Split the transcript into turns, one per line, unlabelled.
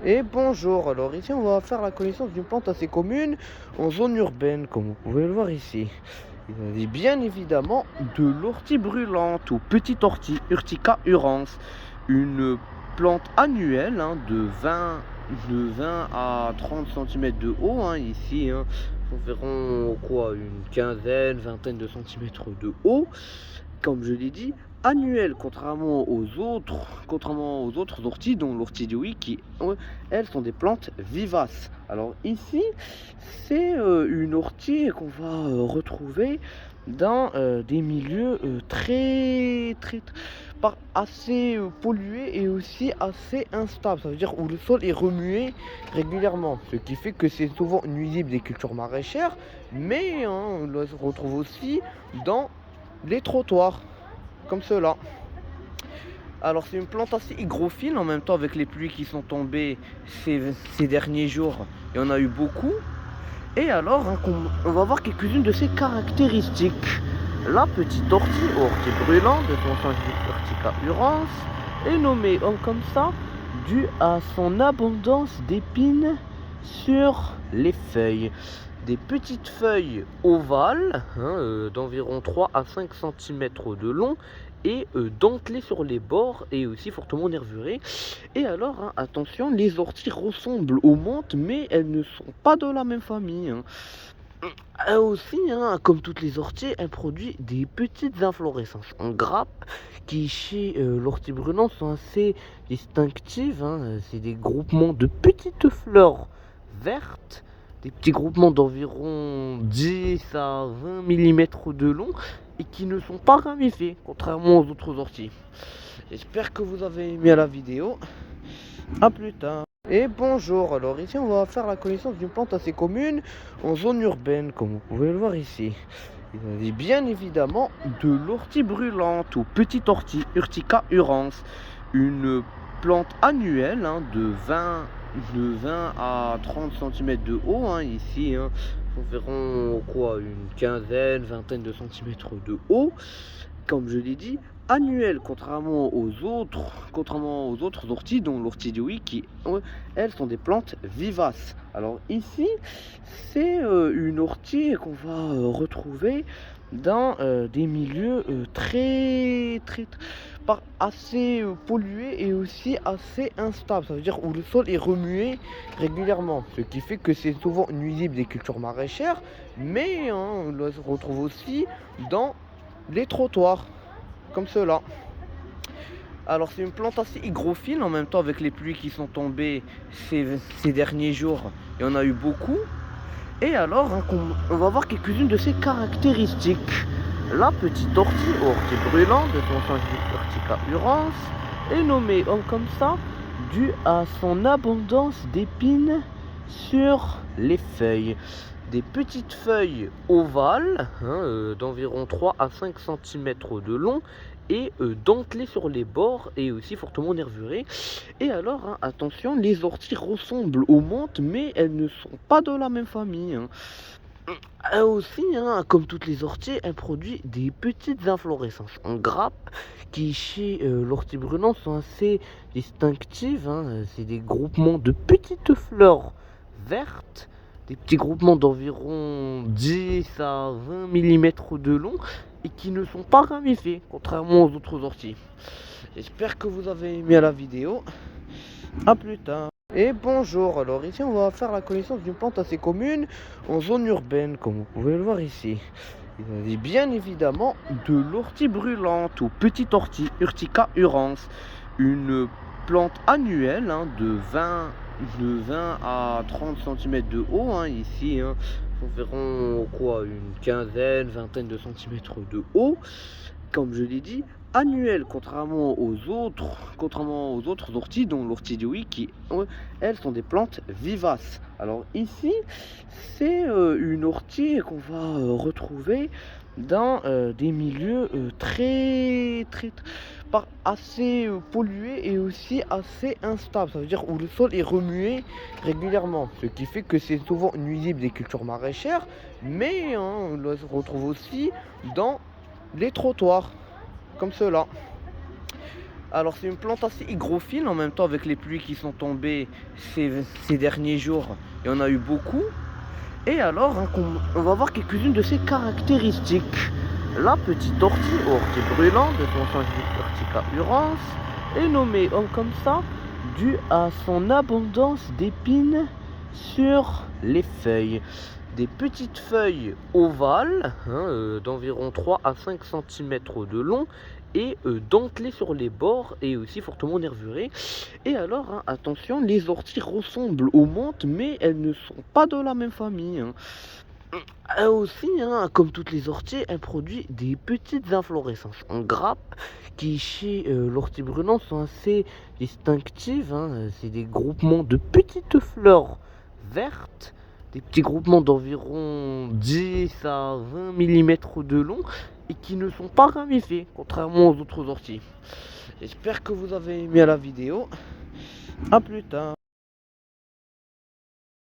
Et bonjour, alors ici on va faire la connaissance d'une plante assez commune en zone urbaine, comme vous pouvez le voir ici. Il s'agit bien évidemment de l'ortie brûlante ou petite ortie, Urtica urens, une plante annuelle de 20 à 30 cm de haut, ici, environ une quinzaine, vingtaine de centimètres de haut, comme je l'ai dit, annuelle, contrairement aux autres orties, dont l'ortie de Wick, qui, elles, sont des plantes vivaces. Alors ici, c'est une ortie qu'on va retrouver dans des milieux assez pollués et aussi assez instables. Ça veut dire où le sol est remué régulièrement, ce qui fait que c'est souvent nuisible des cultures maraîchères, mais on le retrouve aussi dans les trottoirs, comme cela. Alors c'est une plante assez hygrophile, en même temps avec les pluies qui sont tombées ces derniers jours, il y en a eu beaucoup. Et alors, on va voir quelques-unes de ses caractéristiques. La petite ortie brûlante de son scientifique Urtica urens, est nommée comme ça dû à son abondance d'épines sur les feuilles. Des petites feuilles ovales, d'environ 3 à 5 cm de long et dentelées sur les bords et aussi fortement nervurées. Et alors, attention, les orties ressemblent aux menthes, mais elles ne sont pas de la même famille. Aussi, comme toutes les orties, elle produit des petites inflorescences en grappes qui, chez l'ortie brûlante, sont assez distinctives. C'est des groupements de petites fleurs vertes, des petits groupements d'environ 10 à 20 mm de long et qui ne sont pas ramifiés, contrairement aux autres orties. J'espère que vous avez aimé la vidéo. A plus tard. Et bonjour, alors ici on va faire la connaissance d'une plante assez commune en zone urbaine, comme vous pouvez le voir ici. Il s'agit bien évidemment de l'ortie brûlante ou petite ortie, Urtica urens, une plante annuelle de 20 à 30 cm de haut, ici, environ une quinzaine, vingtaine de centimètres de haut, comme je l'ai dit, annuelle, contrairement aux autres orties, dont l'ortie de Wick, qui, elles, sont des plantes vivaces. Alors ici, c'est une ortie qu'on va retrouver dans des milieux assez pollués et aussi assez instables. Ça veut dire où le sol est remué régulièrement, ce qui fait que c'est souvent nuisible des cultures maraîchères, mais on le retrouve aussi dans les trottoirs, comme cela. Alors c'est une plante assez hygrophile, en même temps avec les pluies qui sont tombées ces derniers jours, il y en a eu beaucoup. Et alors, on va voir quelques-unes de ses caractéristiques. La petite ortie brûlante de son scientifique Urtica urens, est nommée comme ça dû à son abondance d'épines sur les feuilles. Des petites feuilles ovales, d'environ 3 à 5 cm de long et dentelées sur les bords et aussi fortement nervurées. Et alors, attention, les orties ressemblent aux menthes, mais elles ne sont pas de la même famille. Aussi, comme toutes les orties, elle produit des petites inflorescences en grappes qui, chez l'ortie brûlante, sont assez distinctives. C'est des groupements de petites fleurs vertes, des petits groupements d'environ 10 à 20 mm de long et qui ne sont pas ramifiés, contrairement aux autres orties. J'espère que vous avez aimé la vidéo. A plus tard. Et bonjour, alors ici on va faire la connaissance d'une plante assez commune en zone urbaine, comme vous pouvez le voir ici. Il s'agit bien évidemment de l'ortie brûlante ou petite ortie, Urtica urens, une plante annuelle de 20 à 30 cm de haut, ici, environ une quinzaine, vingtaine de centimètres de haut, comme je l'ai dit, annuelle, contrairement aux autres orties, dont l'ortie de Wick, qui, elles, sont des plantes vivaces. Alors ici, c'est une ortie qu'on va retrouver dans des milieux assez pollués et aussi assez instables. Ça veut dire où le sol est remué régulièrement, ce qui fait que c'est souvent nuisible des cultures maraîchères, mais on le retrouve aussi dans les trottoirs, comme cela. Alors c'est une plante assez hygrophile, en même temps avec les pluies qui sont tombées ces derniers jours, il y en a eu beaucoup. Et alors, hein, on va voir quelques-unes de ses caractéristiques. La petite ortie, ortie brûlante, de son scientifique Urtica urens, est nommée comme ça dû à son abondance d'épines sur les feuilles. Des petites feuilles ovales, hein, d'environ 3 à 5 cm de long, et dentelées sur les bords et aussi fortement nervurées. Et alors, hein, attention, les orties ressemblent aux menthes, mais elles ne sont pas de la même famille. Hein. Aussi, hein, comme toutes les orties, elle produit des petites inflorescences en grappes qui, chez l'ortie brûlante, sont assez distinctives. Hein. C'est des groupements de petites fleurs vertes, des petits groupements d'environ 10 à 20 mm de long et qui ne sont pas ramifés, contrairement aux autres orties. J'espère que vous avez aimé la vidéo. A plus tard.